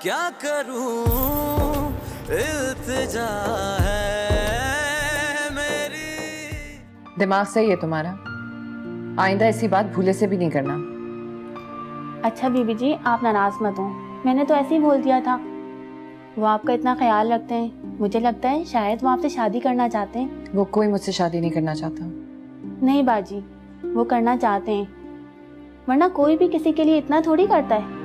क्या करूं, इल्तिजा है मेरी। दिमाग सही है तुम्हारा, आइंदा ऐसी बात भूले से भी नहीं करना। अच्छा बीबी जी, आप नाराज मत हो, मैंने तो ऐसे ही बोल दिया था। वो आपका इतना ख्याल रखते हैं, मुझे लगता है शायद वो आपसे शादी करना चाहते हैं। वो कोई मुझसे शादी नहीं करना चाहता। नहीं बाजी, वो करना चाहते हैं, वरना कोई भी किसी के लिए इतना थोड़ी करता है।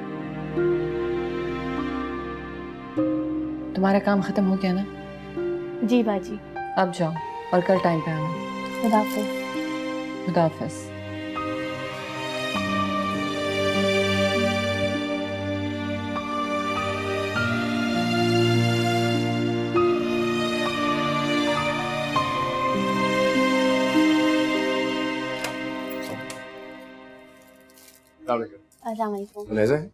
तुम्हारा काम खत्म हो गया ना? जी बाजी। अब जाओ और कल टाइम पे आना। खुदा हाफिज़। खुदा हाफिज़। अस्सलाम वालेकुम। लेज़ा है?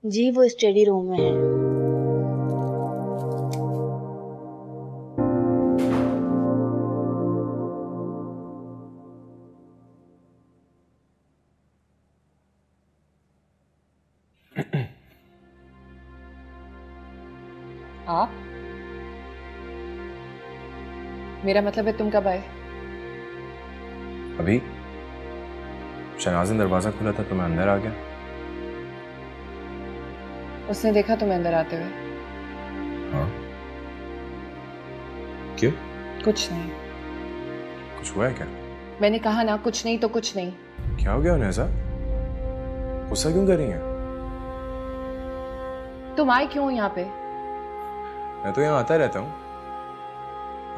जी वो स्टडी रूम में है। आप? मेरा मतलब है तुम कब आए? अभी शहनाज ने दरवाजा खोला था तो मैं अंदर आ गया। उसने देखा तुम्हें अंदर आते हुए? हाँ। क्यों? कुछ नहीं। कुछ हुआ है क्या? मैंने कहा ना, कुछ नहीं तो कुछ नहीं। क्या हो गया उन्हें ऐसा? गुस्सा क्यों कर रही हैं? तुम आए क्यों यहाँ पे? मैं तो यहाँ आता रहता हूँ।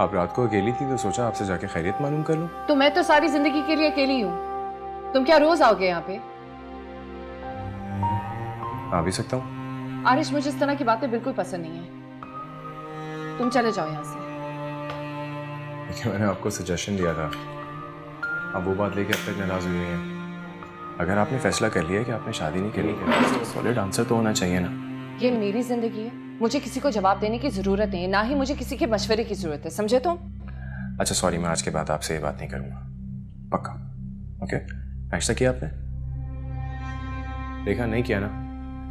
आप रात को अकेली थी तो सोचा आपसे जाके खैरियत मालूम कर लूं। तो मैं तो सारी जिंदगी के लिए अकेली हूँ। तुम क्या रोज आओगे यहाँ पे? आ भी सकता हूँ। आरिश, मुझे इस तरह की बातें बिल्कुल पसंद नहीं है। तुम चले जाओ यहाँ से। लेकिन मैंने आपको सजेशन दिया था, अब वो बात लेके अब तक नाराज हुई हैं। अगर आपने फैसला कर लिया कि आपने शादी नहीं करनी तो सॉलिड आंसर तो होना चाहिए ना। ये मेरी जिंदगी है, मुझे किसी को जवाब देने की जरूरत नहीं है, ना ही मुझे किसी के मशवरे की जरूरत है, समझे तुम? अच्छा सॉरी, मैं आज के बाद आपसे ये बात नहीं करूंगा, पक्का। ओके? नाश्ता किया आपने? देखा नहीं किया ना?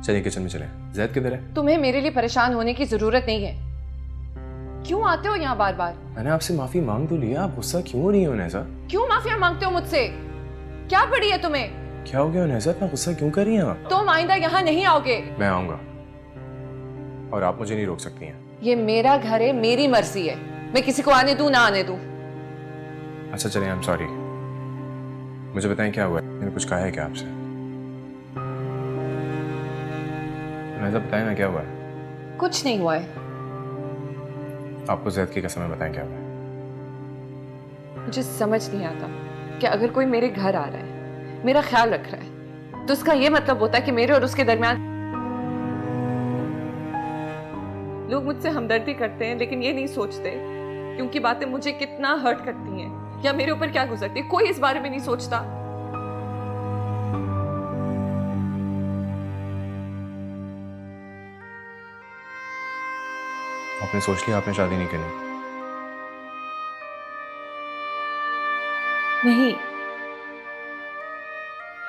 चलिए किचन में चले। जैद किधर है? तुम्हें मेरे लिए परेशान होने की जरूरत नहीं है। क्यों आते हो यहाँ बार बार? मैंने आपसे माफी मांग तो लिया, आप गुस्सा क्यों हो रही हो नैज़ा? क्यों माफिया मांगते हो मुझसे? क्या पड़ी है तुम्हें? क्या हो गया नैज़ा, इतना गुस्सा क्यों कर रही हैं आप? तुम आइंदा यहाँ नहीं आओगे। मैं आऊंगा और आप मुझे नहीं रोक सकती हैं। ये मेरा घर है, मेरी मर्जी है, मैं किसी को आने दूं ना आने दूं। अच्छा चलें, आई एम सॉरी। मुझे बताएं क्या हुआ है? मैंने कुछ कहा है क्या आपसे? नैज़ा बताएं ना क्या हुआ है? कुछ नहीं हुआ है। आपको जैद की कसम है, बताएं क्या हुआ है? मुझे समझ नहीं आता कि अगर कोई मेरे घर आ रहा है, मेरा ख्याल रख रहा है, तो उसका ये मतलब होता है कि मेरे और उसके दरमियान लोग मुझसे हमदर्दी करते हैं, लेकिन ये नहीं सोचते कि उनकी बातें मुझे कितना हर्ट करती हैं या मेरे ऊपर क्या गुजरती है। कोई इस बारे में नहीं सोचता। आपने सोच लिया आपने शादी नहीं करनी? नहीं,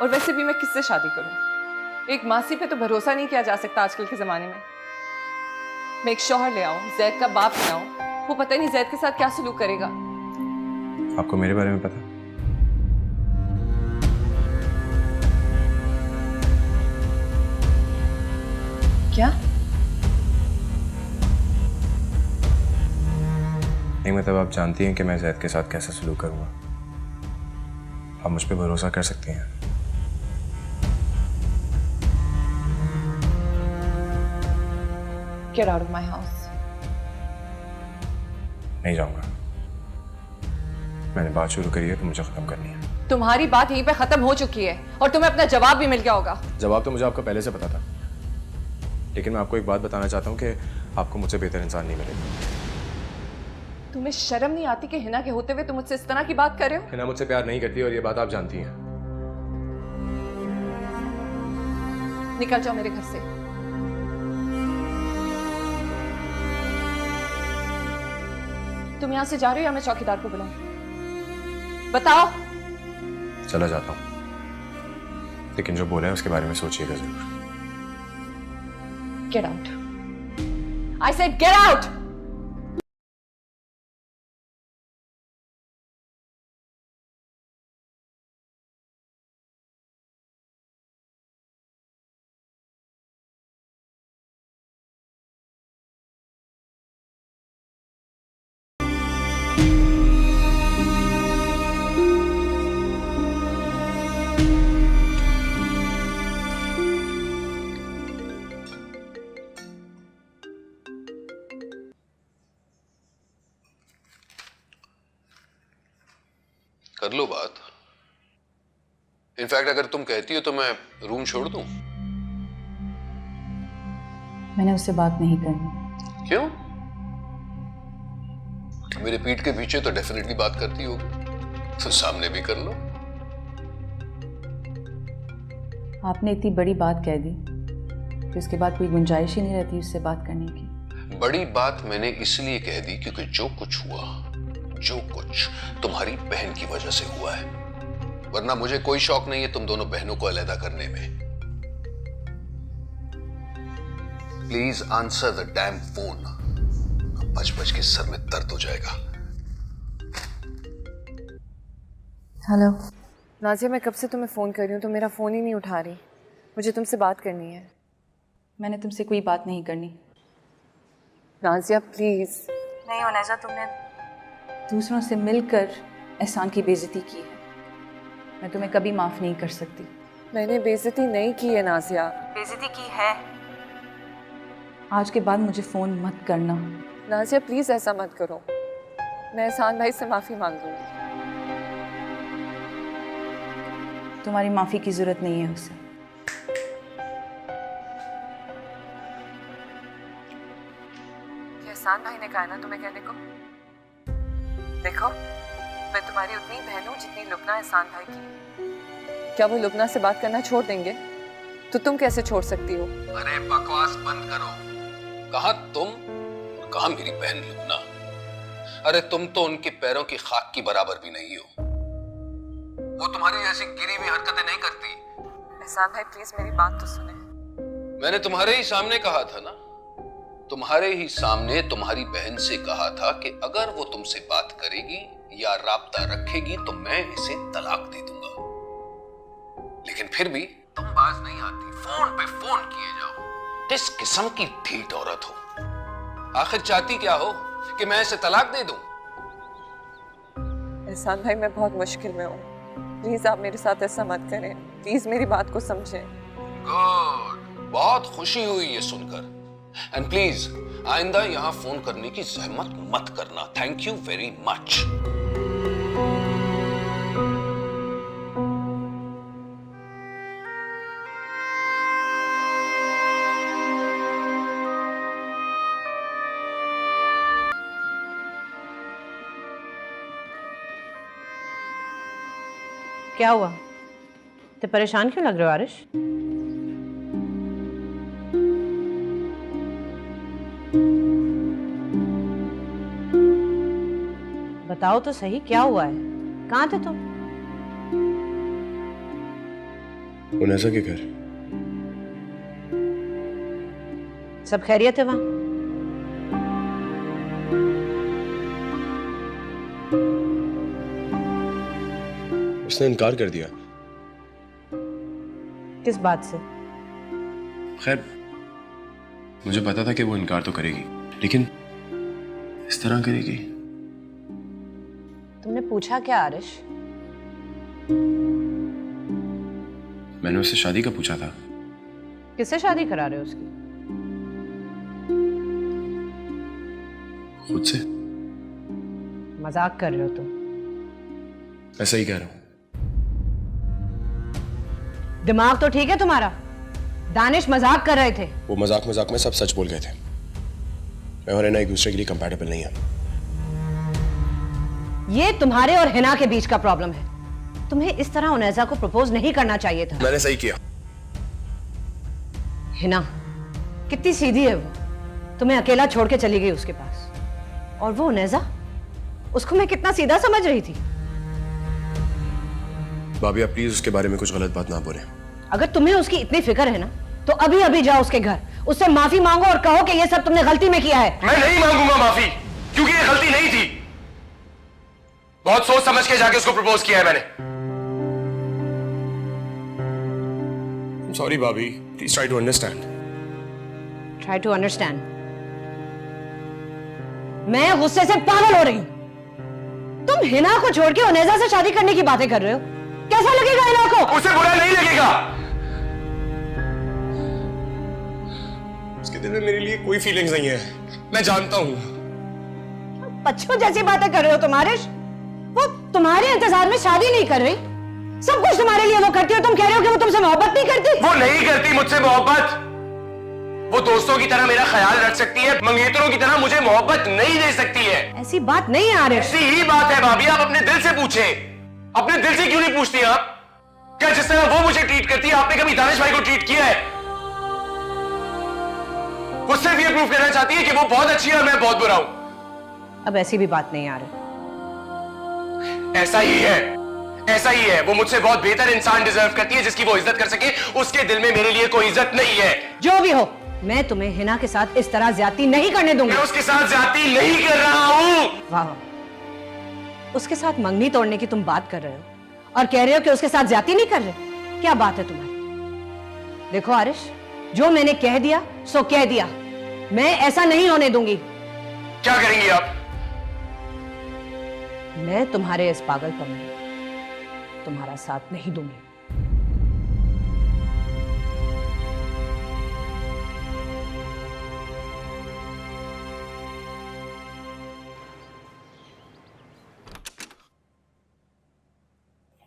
और वैसे भी मैं किससे शादी करूं? एक मासी पे तो भरोसा नहीं किया जा सकता आजकल के जमाने में। मैं एक शौहर ले आऊं, जैद का बाप ले आऊं, वो पता नहीं जैद के साथ क्या सलूक करेगा। आपको मेरे बारे में पता? क्या? नहीं मतलब आप जानती हैं कि मैं जैद के साथ कैसा सलूक करूंगा। आप मुझ पे भरोसा कर सकती हैं। Get out of my house. नहीं जाऊंगा। मैंने बात शुरू करी है तो मुझे खत्म करनी है। तुम्हारी बात यहीं पे खत्म हो चुकी है और तुम्हें अपना जवाब भी मिल गया होगा। जवाब तो मुझे आपका पहले से पता था, लेकिन मैं आपको एक बात बताना चाहता हूँ कि आपको मुझसे बेहतर इंसान नहीं मिलेगा। तुम्हें शर्म नहीं आती कि हिना के होते हुए तुम मुझसे इस तरह की बात कर रहे हो? हिना मुझसे प्यार नहीं करती और ये बात आप जानती हैं। निकल जाओ मेरे घर से। तुम यहां से जा रहे हो या मैं चौकीदार को बुलाऊं? बताओ। चला जाता हूं, लेकिन जो बोला है उसके बारे में सोचिएगा जरूर। Get out. I said get out! कर लो बात। इनफैक्ट अगर तुम कहती हो तो मैं रूम छोड़ दूं। मैंने उससे बात नहीं करनी। क्यों? मेरे पीठ के पीछे तो डेफिनेटली बात करती होगी, तो सामने भी कर लो। आपने इतनी बड़ी बात कह दी कि उसके बाद कोई गुंजाइश ही नहीं रहती उससे बात करने की। बड़ी बात मैंने इसलिए कह दी क्योंकि जो कुछ हुआ, जो कुछ तुम्हारी बहन की वजह से हुआ है, वरना मुझे कोई शौक नहीं है तुम दोनों बहनों को अलग करने में। Please answer the dam phone. बच बच के सर में दर्द हो जाएगा। हेलो। नाजिया, मैं कब से तुम्हें फ़ोन कर रही हूँ, तो मेरा फ़ोन ही नहीं उठा रही। मुझे तुमसे बात करनी है। मैंने तुमसे कोई बात नहीं करनी। नाजिया प्लीज़। नहीं उनैज़ा, तुमने दूसरों से मिलकर एहसान की बेइज्जती की है। मैं तुम्हें कभी माफ़ नहीं कर सकती। मैंने बेइज्जती नहीं की है नाजिया। बेइज्जती की है। आज के बाद मुझे फ़ोन मत करना। नाजिया प्लीज़ ऐसा मत करो। मैं एहसान भाई से माफ़ी मांग लूँगी। तुम्हारी माफ़ी की ज़रूरत नहीं है उससे। एहसान भाई ने कहा है ना तुम्हें कहने को। देखो, मैं तुम्हारी उतनी बहन हूँ जितनी लुबना एहसान भाई की। क्या वो लुबना से बात करना छोड़ देंगे? तो तुम कैसे छोड़ सकती हो? अरे बकवास बंद करो। कहा तुम, कहा मेरी बहन लुबना। अरे तुम तो उनके पैरों की खाक की बराबर भी नहीं हो। वो तुम्हारी ऐसी गिरी हुई हरकतें नहीं करती। एहसान भाई प्लीज मेरी बात तो सुने। मैंने तुम्हारे ही सामने कहा था ना, तुम्हारे ही सामने तुम्हारी बहन से कहा था कि अगर वो तुमसे बात करेगी या राब्ता रखेगी तो मैं इसे तलाक दे दूंगा। लेकिन फिर भी तुम बाज नहीं आती, फोन पे फोन किए जाओ। किस किस्म की ढीठ औरत हो? आखिर चाहती क्या हो कि मैं इसे तलाक दे दूं? एहसान भाई मैं बहुत मुश्किल में हूँ, प्लीज आप मेरे साथ ऐसा मत करें। प्लीज मेरी बात को समझें। गुड, बहुत खुशी हुई ये सुनकर। एंड प्लीज आइंदा यहां फोन करने की जहमत मत करना। Thank you very much. क्या हुआ? तो परेशान क्यों लग रहे हो आरिश? बताओ तो सही, क्या हुआ है? कहाँ थे तुम? उनैज़ा के घर। सब खैरियत है वहां? उसने इनकार कर दिया। किस बात से? खैर, मुझे पता था कि वो इनकार तो करेगी, लेकिन इस तरह करेगी। तुमने पूछा क्या आरिश? मैंने उससे शादी का पूछा था। किससे शादी करा रहे हो उसकी? खुद से। मजाक कर रहे हो तुम? मैं सही कह रहा हूं। दिमाग तो ठीक है तुम्हारा? दानिश मजाक कर रहे थे। वो मजाक मजाक में सब सच बोल गए थे। मैं और हिना एक दूसरे के लिए कंपैटिबल नहीं है। ये तुम्हारे और हिना के बीच का प्रॉब्लम है। तुम्हें इस तरह उनैज़ा को प्रपोज नहीं करना चाहिए था। मैंने सही किया। हिना कितनी सीधी है वो, तुम्हें अकेला छोड़ के चली गई उसके पास। और वो उनैज़ा, उसको मैं कितना सीधा समझ रही थी। भाभी आप प्लीज उसके बारे में कुछ गलत बात ना बोले। अगर तुम्हें उसकी इतनी फिक्र है ना, तो अभी अभी जाओ उसके घर उससे माफी मांगो और कहो कि ये सब तुमने गलती में किया है। मैं नहीं मांगूंगा माफी, क्योंकि ये गलती नहीं थी। बहुत सोच समझ के जाके उसको प्रपोज किया है मैंने। Sorry bhabhi, please try to understand. Try to understand. मैं गुस्से से पागल हो रही हूं। तुम हिना को छोड़ के उनेजा से शादी करने की बातें कर रहे हो। कैसा लगेगा हिना को? उसे बुरा नहीं लगेगा। उसके दिल में मेरे लिए कोई फीलिंग्स नहीं है, मैं जानता हूं। बच्चों जैसी बातें कर रहे हो तुम आरिश। वो तुम्हारे इंतजार में शादी नहीं कर रही, सब कुछ तुम्हारे लिए वो करती है। तुम कह रहे हो कि वो तुमसे मोहब्बत नहीं करती। वो नहीं करती मुझसे मोहब्बत। वो दोस्तों की तरह मेरा ख्याल रख सकती है, मंगेतरों की तरह मुझे मोहब्बत नहीं दे सकती है। ऐसी बात नहीं है आरिश। ऐसी ही बात है भाभी, आप अपने दिल से पूछें। अपने दिल से क्यों नहीं पूछती आप? क्या जिस तरह वो मुझे ट्रीट करती है, आपने कभी दानिश भाई को ट्रीट किया है? वो सिर्फ ये प्रूफ करना चाहती है कि वो बहुत अच्छी है और मैं बहुत बुरा हूं। अब ऐसी भी बात नहीं आ रही। ऐसा ही है, ऐसा ही है। वो मुझसे बहुत बेहतर इंसान डिजर्व करती है, जिसकी वो इज्जत कर सके। उसके दिल में मेरे लिए कोई इज्जत नहीं है। जो भी हो, मैं तुम्हें हिना के साथ इस तरह ज्यादती नहीं करने दूंगी। मैं उसके साथ ज्यादती नहीं कर रहा हूं। वाह, उसके साथ मंगनी तोड़ने की तुम बात कर रहे हो और कह रहे हो कि उसके साथ ज्यादती नहीं कर रहे। क्या बात है तुम्हारी? देखो आरिश, जो मैंने कह दिया सो कह दिया। मैं ऐसा नहीं होने दूंगी। क्या करेंगी आप? मैं तुम्हारे इस पागलपन में तुम्हारा साथ नहीं दूंगी।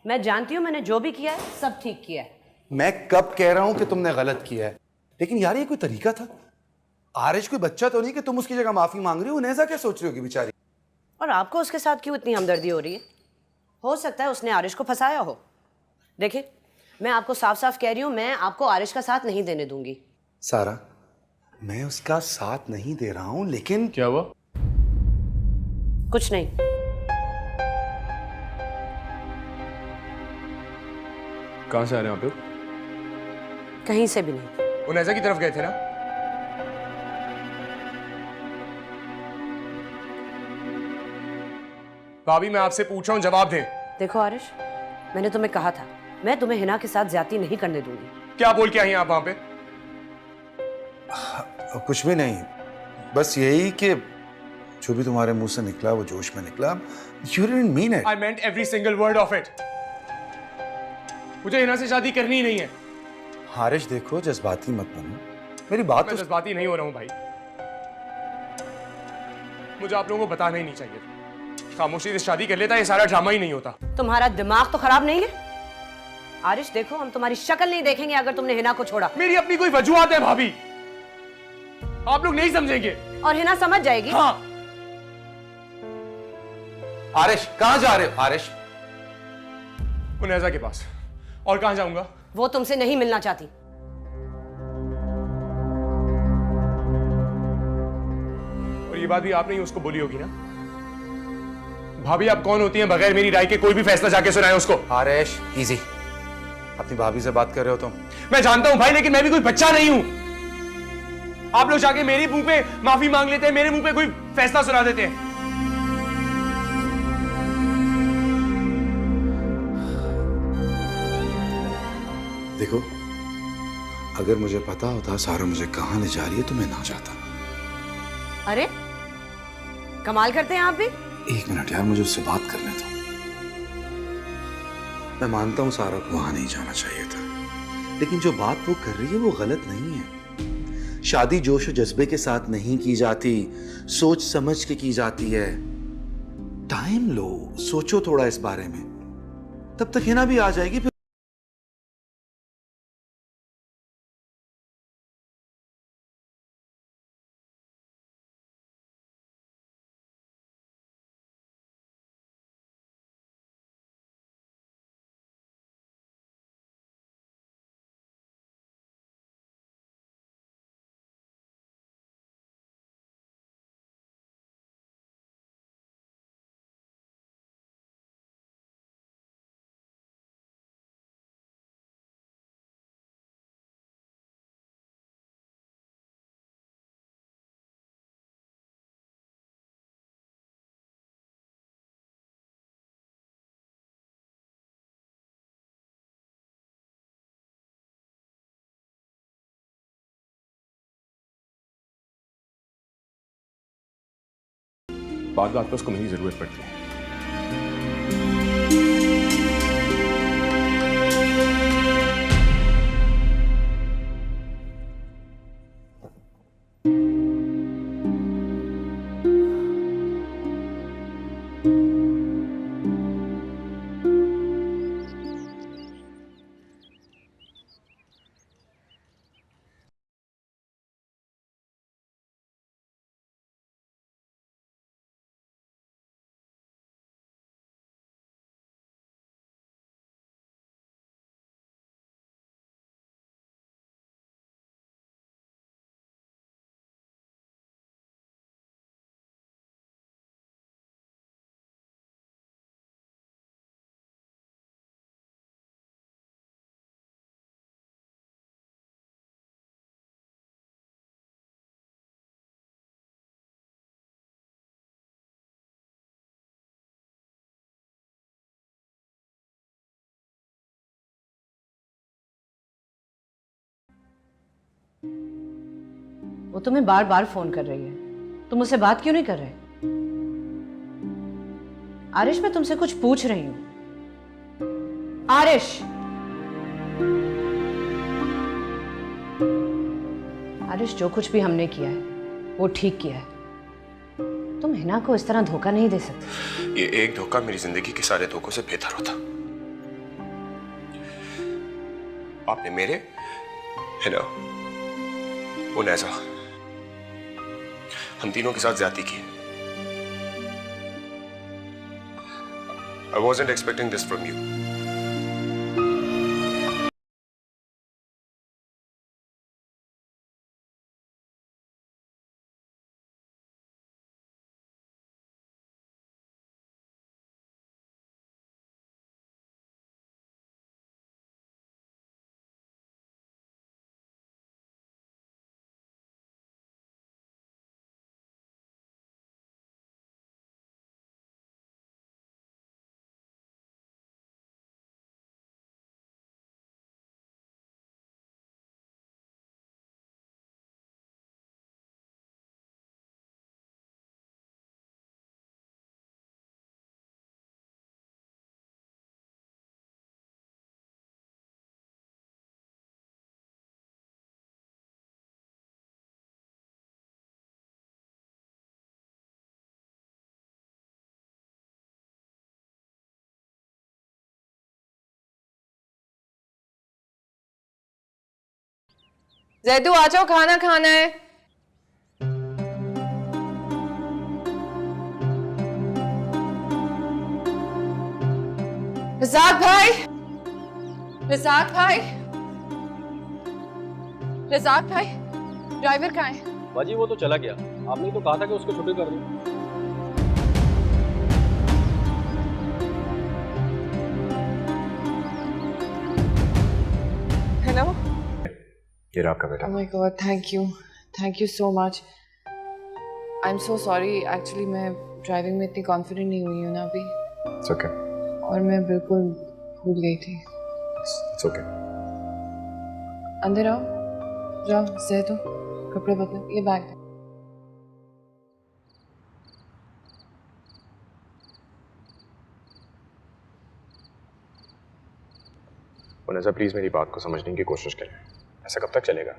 मैं जानती हूं मैंने जो भी किया है सब ठीक किया है। मैं कब कह रहा हूं कि तुमने गलत किया है, लेकिन यार ये कोई तरीका था? आरिश कोई बच्चा तो नहीं कि तुम उसकी जगह माफी मांग रही हो। उन्हें ऐसा क्या सोच रही होगी बेचारी? और आपको उसके साथ क्यों इतनी हमदर्दी हो रही है? हो सकता है उसने आरिश को फंसाया हो। देखिए, मैं आपको साफ साफ कह रही हूं, मैं आपको आरिश का साथ नहीं देने दूंगी। सारा, मैं उसका साथ नहीं दे रहा हूं, लेकिन क्या हुआ? कुछ नहीं। कहां से आ रहे हैं आप लोग? कहीं से भी नहीं। उनेजा की तरफ गए थे ना? भाभी मैं आपसे पूछ रहा हूं, जवाब दें। देखो आरिश, मैंने तुम्हें कहा था मैं तुम्हें हिना के साथ ज्यादती नहीं करने दूंगी। क्या बोल के आई हैं आप वहां पे? कुछ भी नहीं, बस यही कि जो भी तुम्हारे मुंह से निकला वो जोश में निकला। You didn't mean it. I meant every single word of it. मुझे हिना से शादी करनी ही नहीं है। हारिश देखो, जज्बाती मत बनो, मेरी बात मैं तो जज्बाती नहीं हो रहा हूं भाई। मुझे आप लोगों को बताना ही नहीं चाहिए। खामोशी से शादी कर लेता, ये सारा ड्रामा ही नहीं होता। तुम्हारा दिमाग तो खराब नहीं है? आरिश देखो, हम तुम्हारी शक्ल नहीं देखेंगे अगर तुमने हिना को छोड़ा। मेरी अपनी कोई वजूहत है भाभी, आप लोग नहीं समझेंगे। और हिना समझ जाएगी। हाँ। आरिश, कहां जा रहे हो? आरिश, उनेजा के पास। और कहां जाऊंगा? वो तुमसे नहीं मिलना चाहती। और ये बात भी आपने ही उसको बोली होगी ना? भाभी आप कौन होती हैं बगैर मेरी राय के कोई भी फैसला जाके सुनाए उसको? आरिश, इजी। अपनी भाभी से बात कर रहे हो तुम? मैं जानता हूं भाई, लेकिन मैं भी कोई बच्चा नहीं हूं। आप लोग जाके मेरे मुंह पे माफी मांग लेते हैं, मेरे मुंह पे कोई फैसला सुना देते हैं। देखो, अगर मुझे पता होता सारा मुझे कहां ले जा रही है तो मैं ना जाता। अरे कमाल करते हैं आप भी। एक मिनट यार, मुझे उससे बात करने दो। मैं मानता हूं सारा को वहां नहीं जाना चाहिए था, लेकिन जो बात वो कर रही है वो गलत नहीं है। शादी जोश और जज्बे के साथ नहीं की जाती, सोच समझ के की जाती है। टाइम लो, सोचो थोड़ा इस बारे में, तब तक हिना भी आ जाएगी। फिर बात बात पर उसको मेरी जरूरत पड़ती है। वो तुम्हें बार बार फोन कर रही है, तुम मुझसे बात क्यों नहीं कर रहे? आरिश, मैं तुमसे कुछ पूछ रही हूं। आरिश, आरिश, जो कुछ भी हमने किया है वो ठीक किया है। तुम हिना को इस तरह धोखा नहीं दे सकते। ये एक धोखा मेरी जिंदगी के सारे धोखों से बेहतर होता। आपने मेरे, हिना, उनैसा, हम तीनों के साथ ज्यादती की। I wasn't expecting this from you. Zaidu आ जाओ, खाना खाना है। रिज़ाक भाई, रिज़ाक भाई, रिज़ाक भाई, ड्राइवर कहाँ है? बाजी वो तो चला गया, आपने तो कहा था कि उसको छुट्टी कर दो। हेलो, ये रहा आपका बेटा। Oh my God, thank you so much. I'm so sorry, actually मैं ड्राइविंग में इतनी कॉन्फिडेंट नहीं हुई हूँ ना अभी। It's okay. और मैं बिल्कुल भूल गई थी। It's okay. अंदर आओ, जाओ, ज़ैदू, कपड़े बदलो, ये बैग दो। उनैसा प्लीज मेरी बात को समझने की कोशिश करें। ऐसा कब तक चलेगा?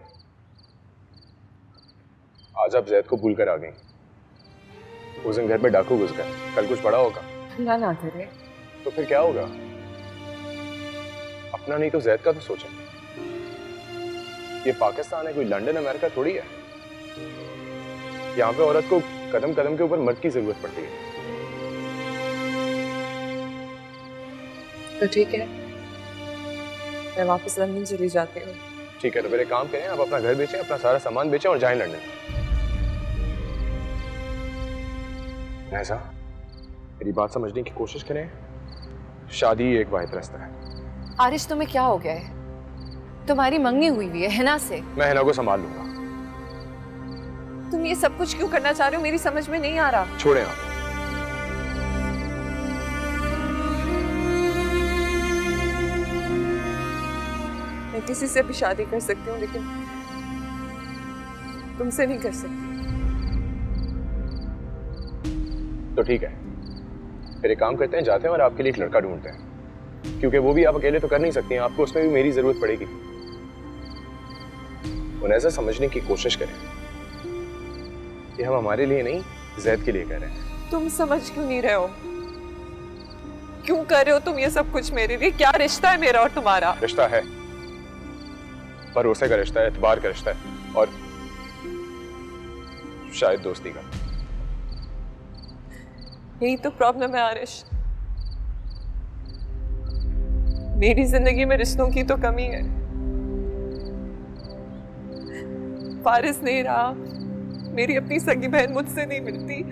आज आप जैद को भूल कर आ गई। उस दिन घर पे डाकू घुस गए, कल कुछ बड़ा होगा। अल्लाह ना करे। तो फिर क्या होगा? अपना नहीं तो जैद का तो सोचें। ये पाकिस्तान है, कोई लंदन अमेरिका थोड़ी है। यहाँ पे औरत को कदम कदम के ऊपर मर्द की जरूरत पड़ती है। तो ठीक है, मैं वापस लंदन चली जाती हूँ। ठीक है, तो फिर एक काम करें, आप अपना घर बेचें, अपना सारा सामान बेचें और जाएं लंदन। ऐसा मेरी बात समझने की कोशिश करें। शादी एक वाहिद रास्ता है। आरिश, तुम्हें क्या हो गया है? तुम्हारी मंगनी हुई है हिना से। मैं हिना को संभाल लूंगा। तुम ये सब कुछ क्यों करना चाह रहे हो? मेरी समझ में नहीं आ रहा। छोड़ें आप। मैं किसी से भी शादी कर सकती हूँ, लेकिन तुमसे नहीं कर सकती। तो ठीक है, फिर एक काम करते हैं, जाते हैं और आपके लिए एक लड़का ढूंढते हैं, क्योंकि वो भी आप अकेले तो कर नहीं सकती हैं, आपको उसमें भी मेरी जरूरत पड़ेगी। उन्हें ऐसा समझने की कोशिश करें कि हम हमारे लिए नहीं, जैद के लिए कर रहे हैं। तुम समझ क्यों नहीं रहे हो? क्यों कर रहे हो तुम ये सब कुछ मेरे लिए? क्या रिश्ता है मेरा और तुम्हारा? रिश्ता है, भरोसे का रिश्ता है, एतबार का रिश्ता है, और शायद दोस्ती का। यही तो प्रॉब्लम है आरिश, मेरी जिंदगी में रिश्तों की तो कमी है। फारिस नहीं रहा, मेरी अपनी सगी बहन मुझसे नहीं मिलती,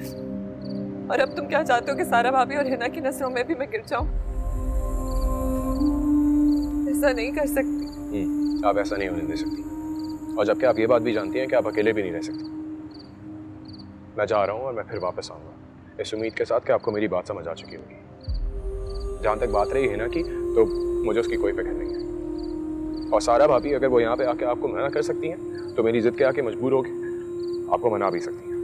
और अब तुम क्या चाहते हो कि सारा भाभी और हिना की नजरों में भी मैं गिर जाऊं? ऐसा नहीं कर सकती। आप ऐसा नहीं होने दे सकती, और जबकि आप ये बात भी जानती हैं कि आप अकेले भी नहीं रह सकती। मैं जा रहा हूँ और मैं फिर वापस आऊंगा, इस उम्मीद के साथ कि आपको मेरी बात समझ आ चुकी होगी। जहां तक बात रही हिना की, तो मुझे उसकी कोई फिक्र नहीं है, और सारा भाभी अगर वो यहाँ पे आके आपको मना कर सकती हैं, तो मेरी जिद के आके मजबूर होके आपको मना भी सकती हैं।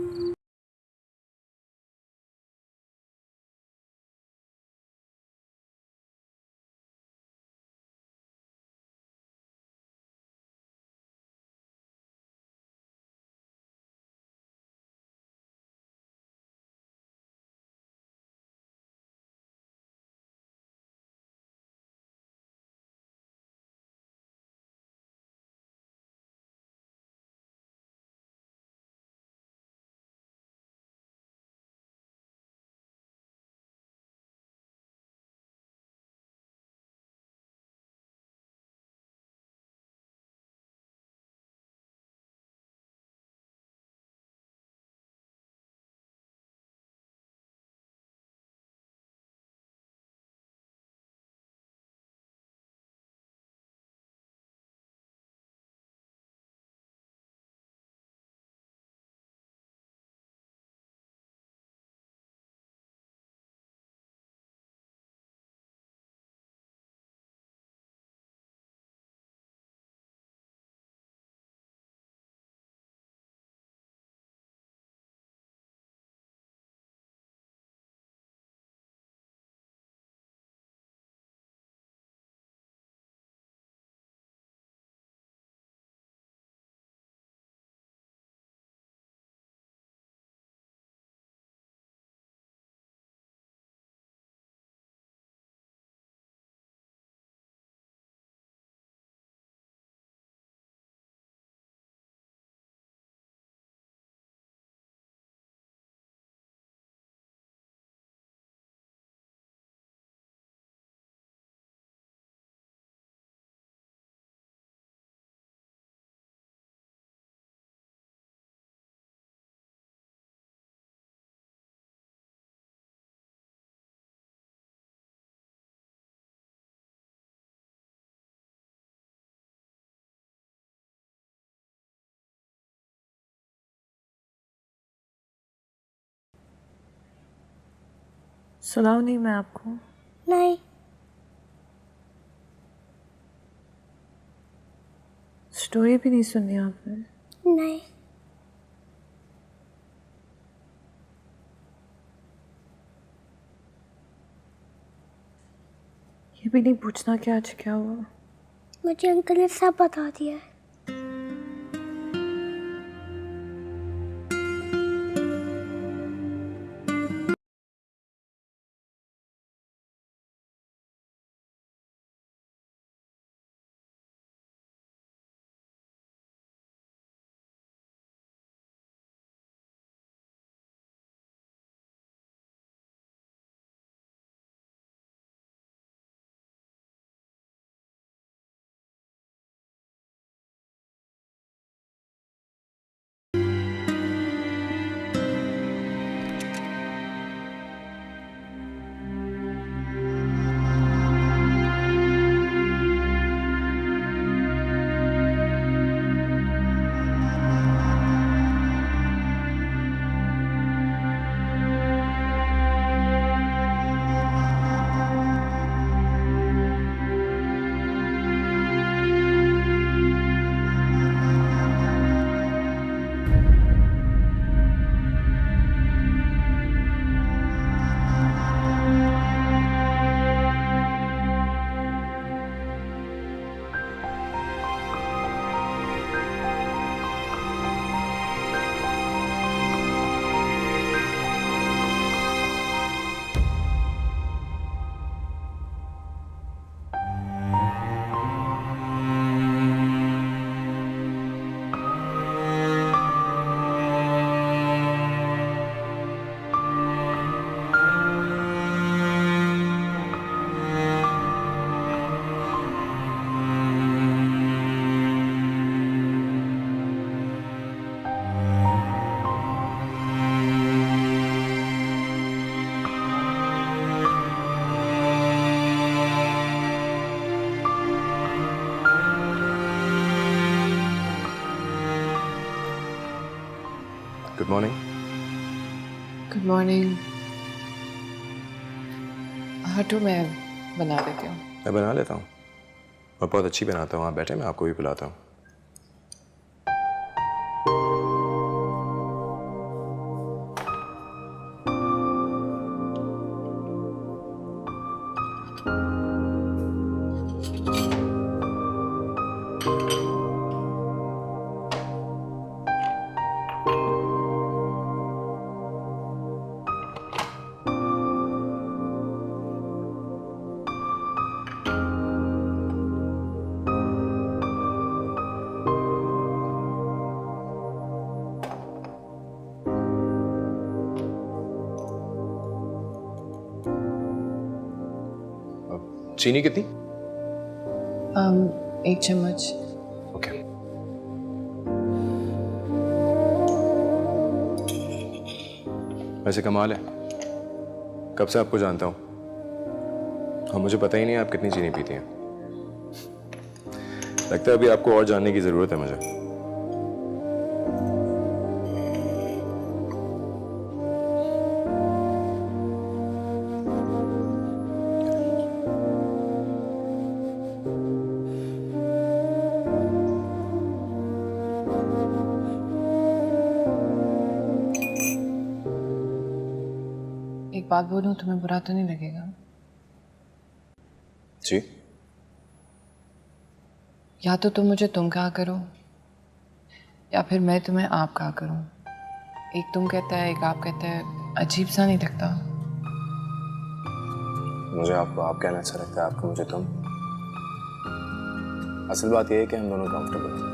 सुनाओ नहीं मैं आपको? नहीं। स्टोरी भी नहीं सुनी आपने? नहीं। ये भी नहीं पूछना कि आज क्या हुआ? मुझे अंकल ने सब बता दिया है। Good morning. Good morning. हटो, मैं बना देती हूँ। मैं बना लेता हूँ और बहुत अच्छी बनाता हूँ। आप बैठे, मैं आपको भी बुलाता हूँ। चीनी कितनी? 1 चम्मच। ओके। वैसे कमाल है, कब से आपको जानता हूँ और मुझे पता ही नहीं आप कितनी चीनी पीती हैं। लगता है अभी आपको और जानने की जरूरत है मुझे। एक बात बोलूं, तुम्हें बुरा तो नहीं लगेगा? जी? या तो तुम मुझे तुम कहा करो या फिर मैं तुम्हें आप कहा करूं। एक तुम कहता है, एक आप कहता है, अजीब सा नहीं लगता? मुझे आपको आप कहना अच्छा लगता है, आपको मुझे तुम। असल बात यह है कि हम दोनों कंफर्टेबल हैं।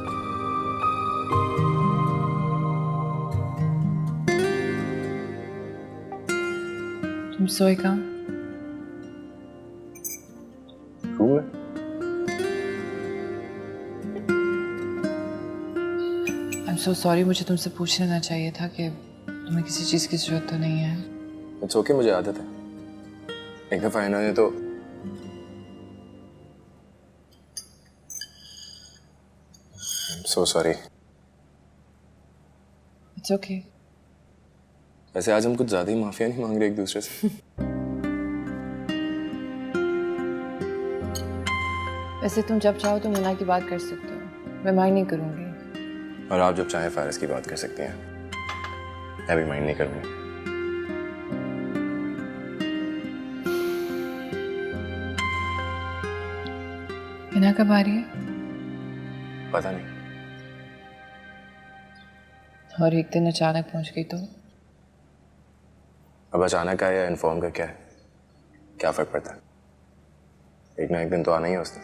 तुम सोए कहाँ? रूम में। आई एम सो सॉरी, मुझे तुमसे पूछ लेना चाहिए था कि तुम्हें किसी चीज़ की जरूरत तो नहीं है। इट्स ओके, मुझे आदत है। एक दफा इन्होंने तो सो सॉरी। It's okay. वैसे आज हम कुछ ज्यादा ही माफिया नहीं मांग रहे एक दूसरे से? वैसे तुम जब चाहो तो मुन्ना की बात कर सकते हो, मैं माइंड नहीं करूंगी। और आप जब चाहें फारिस की बात कर सकती हैं, मैं भी माइंड नहीं करूंगी। हिना कब आ रही है? पता नहीं। और एक दिन अचानक पहुंच गई तो? अब अचानक आया या इन्फॉर्म करके आए, क्या फर्क पड़ता है? एक ना एक दिन तो आना ही है उसने।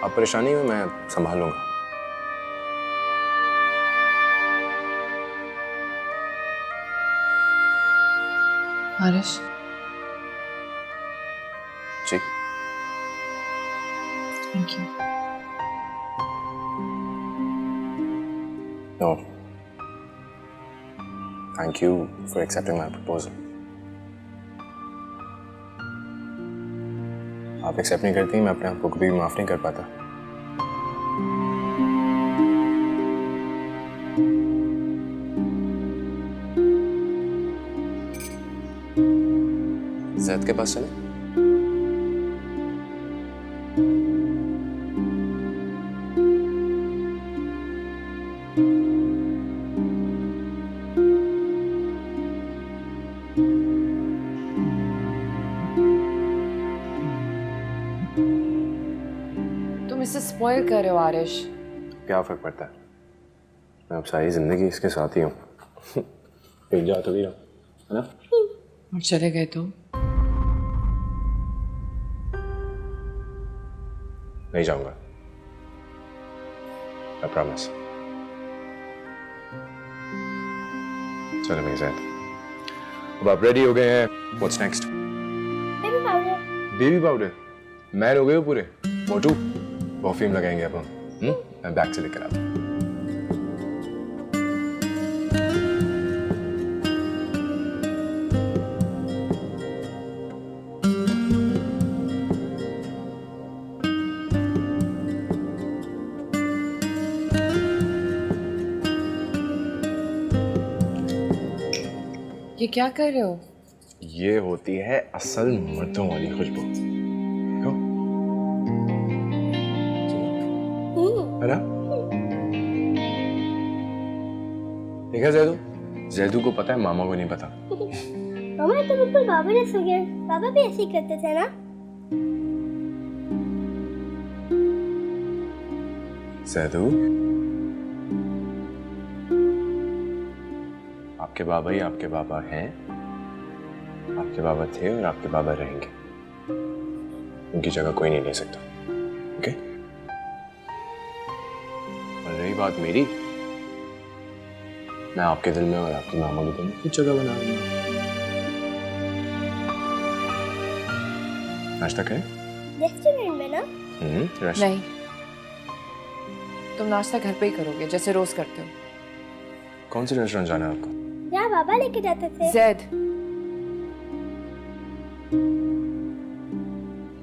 आप परेशानी में, मैं संभाल लूंगा। Aarish, ji? Thank you. No, thank you for accepting my proposal. आप एक्सेप्ट नहीं करती, मैं अपने आप को कभी भी माफ नहीं कर पाता। जैद के पास चले? तुम इसे स्पॉइल कर रहे हो आरिश। क्या फर्क पड़ता है? मैं अब सारी जिंदगी इसके साथ ही हूँ। एक जा तो भी रहा, है ना? और चले गए तो? नहीं जाऊंगा, I promise। चलो भाई ज़ैद, अब आप रेडी हो गए हैं, what's next? Baby powder. Baby powder? Man हो गए हो पूरे मोटू। परफ्यूम लगाएंगे अब हम। मैं बैग से लेकर आता हूँ। ये क्या कर रहे हो? ये होती है असल मर्दों वाली खुशबू। देखो। है ना? ठीक है जैदू? जैदू को पता है, मामा को नहीं पता। मामा तो बिल्कुल बाबा ने सुन गया। बाबा भी ऐसे ही करते थे ना? जैदू, आपके बाबा ही आपके बाबा हैं, आपके बाबा थे और आपके बाबा रहेंगे। उनकी जगह कोई नहीं ले सकता। ओके? और रही बात मेरी, मैं आपके दिल में और आपकी मामा के दिल में कुछ जगह बना दूंगा। नाश्ता करें? रेस्टोरेंट में ना? नहीं, तुम नाश्ता घर पे ही करोगे जैसे रोज करते हो। कौन से रेस्टोरेंट जाना है आपको? यहाँ बाबा लेके जाते थे। जैद,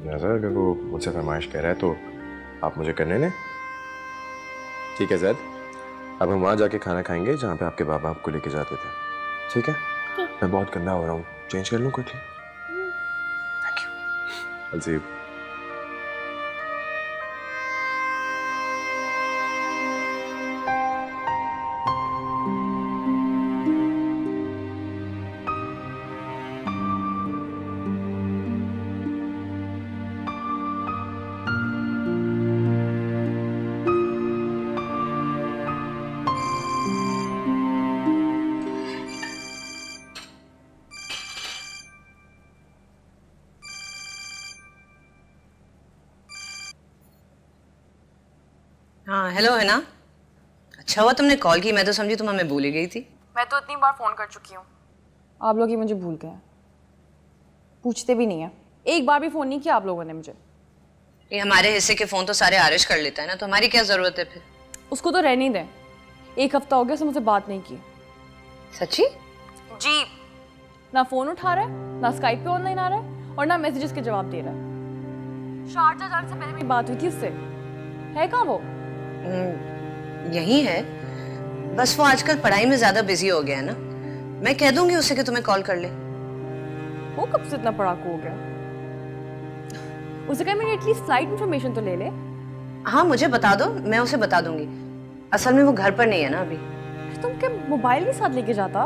अगर वो मुझसे फरमाइश कर रहा है तो आप मुझे करने दें। ठीक है जैद, अब हम वहाँ जाके खाना खाएंगे जहाँ पे आपके बाबा आपको लेके जाते थे। ठीक है? मैं बहुत गंदा हो रहा हूँ, चेंज कर लूँ quickly? Thank you. I'll see you. हाँ हेलो है ना। अच्छा हुआ तुमने कॉल की, मैं तो समझी तुम हमें भूल ही गई थी। मैं तो इतनी बार फोन कर चुकी हूँ, आप लोग ही मुझे भूल गए। पूछते भी नहीं है, एक बार भी फोन नहीं किया आप लोगों ने मुझे। ये हमारे हिस्से के फोन तो सारे आरिश कर लेता है ना, तो हमारी क्या जरूरत है फिर? उसको तो रहने ही दें, एक हफ्ता हो गया उसने मुझसे बात नहीं की। सच्ची? जी, ना फोन उठा रहा है, ना स्काइप पे ऑनलाइन आ रहा है और ना मैसेजेस के जवाब दे रहा है। शारजा जाने से पहले मेरी बात हुई थी उससे, है कहाँ वो? यही है, बस वो आजकल पढ़ाई में ज्यादा बिजी हो गया है ना। मैं कह दूंगी उसे कि तुम्हें कॉल कर ले। वो कब से इतना पढ़ाकू हो गया? उसे कह मेरी एटलीस्ट फ्लाइट इन्फॉर्मेशन तो ले ले। हाँ मुझे बता दो, मैं उसे बता दूंगी। असल में वो घर पर नहीं है ना अभी। तुम क्या मोबाइल भी साथ लेके जाता?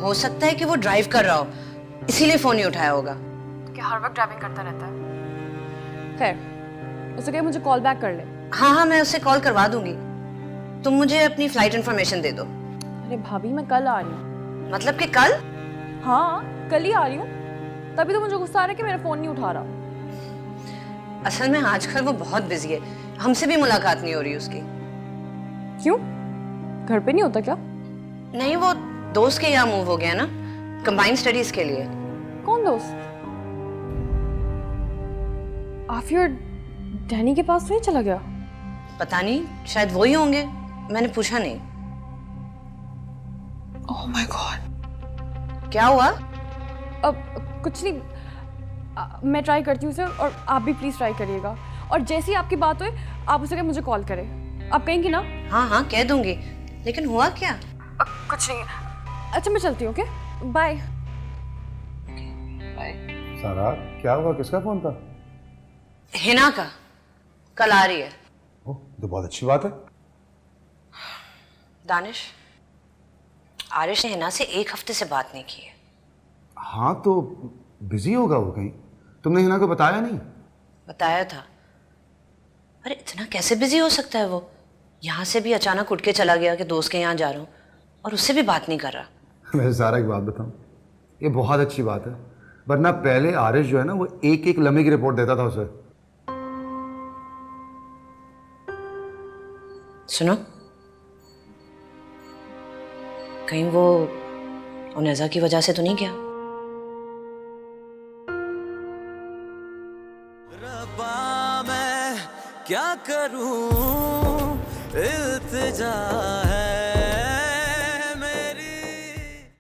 हो सकता है कि वो ड्राइव कर रहा हो, इसीलिए फोन नहीं उठाया होगा। क्या हर वक्त ड्राइविंग करता रहता है? खैर, उसे कह मुझे कॉल बैक कर ले। हाँ मैं उससे कॉल करवा दूंगी, तुम मुझे अपनी फ्लाइट इन्फॉर्मेशन दे दो। अरे भाभी मैं कल आ रही हूँ। मतलब कि कल? हाँ कल ही आ रही हूँ, तभी तो मुझे गुस्सा आ रहा है कि मेरा फोन नहीं उठा रहा। असल में आजकल वो बहुत बिजी है, हमसे भी मुलाकात नहीं हो रही उसकी। क्यों, घर पे नहीं होता क्या? नहीं, वो दोस्त के यहाँ मूव हो गया ना, कंबाइंड स्टडीज के लिए। कौन दोस्त? आफिया डैनी के पास नहीं चला गया? पता नहीं, शायद वही होंगे, मैंने पूछा नहीं। Oh my God. क्या हुआ? अब कुछ नहीं, मैं ट्राई करती हूँ उसे और आप भी प्लीज ट्राई करिएगा। और जैसे ही आपकी बात हुई आप उसे मुझे कॉल करें। आप कहेंगी ना? हाँ कह दूंगी, लेकिन हुआ क्या? कुछ नहीं। अच्छा मैं चलती हूँ। Okay bye. बाय। सारा क्या हुआ, किसका फोन था? हिना का, कल आ रही है। ओह तो बहुत अच्छी बात है। दानिश, आरिश ने हिना से एक हफ्ते से बात नहीं की है। हाँ तो बिजी होगा वो कहीं, तुमने हिना को बताया नहीं? बताया था। अरे इतना कैसे बिजी हो सकता है वो? यहाँ से भी अचानक उठ के चला गया कि दोस्त के यहाँ जा रहा हूँ, और उससे भी बात नहीं कर रहा। मैं सारा एक बात बताऊँ, ये बहुत अच्छी बात है, वरना पहले आरिश जो है ना वो एक एक लम्हे की रिपोर्ट देता था उसे। सुनो, कहीं वो उनेजा की वजह से तो नहीं गया? रब्बा मैं क्या करूं, इल्तिजा